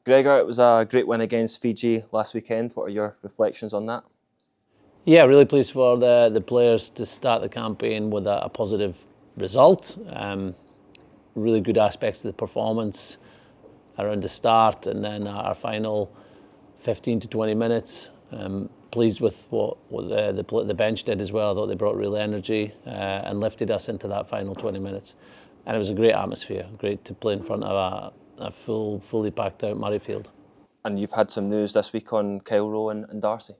Gregor, it was a great win against Fiji last weekend. What are your reflections on that? Yeah, really pleased for the players to start the campaign with a positive result. Really good aspects of the performance around the start and then our final 15 to 20 minutes. Pleased with what the bench did as well. I thought they brought real energy and lifted us into that final 20 minutes. And it was a great atmosphere, great to play in front of a fully packed out Murrayfield. And you've had some news this week on Kyle Rowe and Darcy.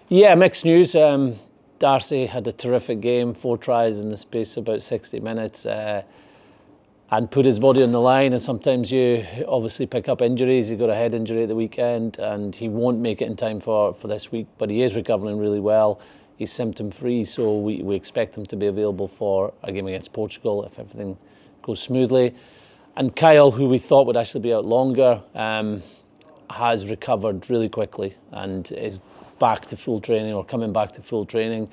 Yeah, mixed news. Darcy had a terrific game, 4 tries in the space of about 60 minutes, and put his body on the line. And sometimes you obviously pick up injuries. He got a head injury at the weekend, and he won't make it in time for this week. But he is recovering really well. He's symptom-free, so we expect him to be available for a game against Portugal if everything goes smoothly. And Kyle, who we thought would actually be out longer, has recovered really quickly and is back to full training or coming back to full training.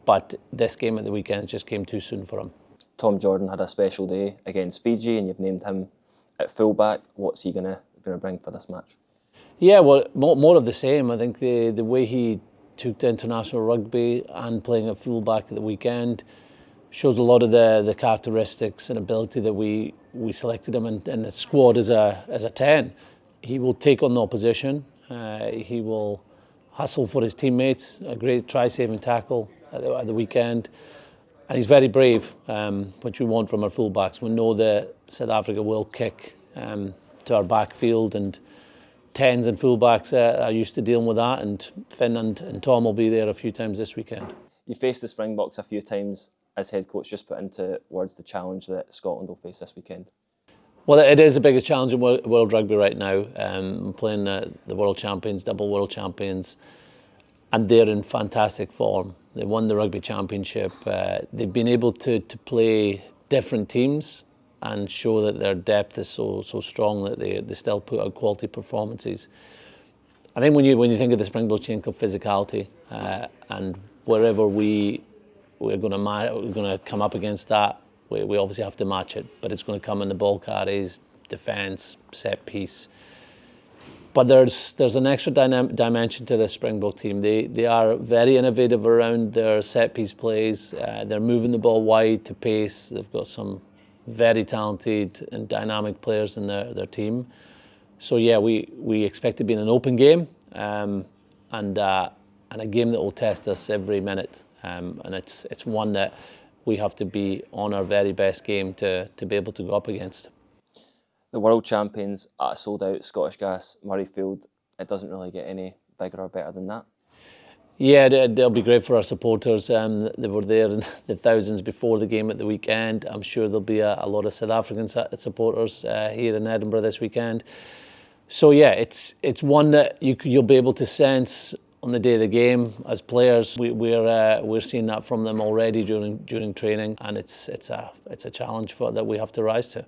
But this game at the weekend just came too soon for him. Tom Jordan had a special day against Fiji and you've named him at fullback. What's he gonna bring for this match? Yeah, well, more of the same. I think the way he took to international rugby and playing at fullback at the weekend shows a lot of the characteristics and ability that we selected him in the squad as a 10. He will take on the opposition. He will hustle for his teammates. A great try-saving tackle at the weekend. And he's very brave, which we want from our fullbacks. We know that South Africa will kick to our backfield, and 10s and fullbacks are used to dealing with that, and Finn and Tom will be there a few times this weekend. You faced the Springboks a few times as head coach. Just put into words the challenge that Scotland will face this weekend. Well, it is the biggest challenge in world rugby right now. Playing the world champions, double world champions, and they're in fantastic form. They won the rugby championship. They've been able to play different teams and show that their depth is so strong that they still put out quality performances. I think when you think of the Springboks, you think of physicality, and wherever we're going to come up against that, we obviously have to match it. But it's going to come in the ball carries, defence, set piece. But there's an extra dimension to the Springbok team. They are very innovative around their set piece plays. They're moving the ball wide to pace. They've got some very talented and dynamic players in their team. So yeah, we expect to be in an open game and a game that will test us every minute. And it's one that we have to be on our very best game to be able to go up against. The world champions at a sold-out Scottish Gas Murrayfield, it doesn't really get any bigger or better than that. Yeah, they'll be great for our supporters. They were there in the thousands before the game at the weekend. I'm sure there'll be a lot of South African supporters here in Edinburgh this weekend. So yeah, it's one that you'll be able to sense on the day of the game as players. We're seeing that from them already during training, and it's a challenge that we have to rise to.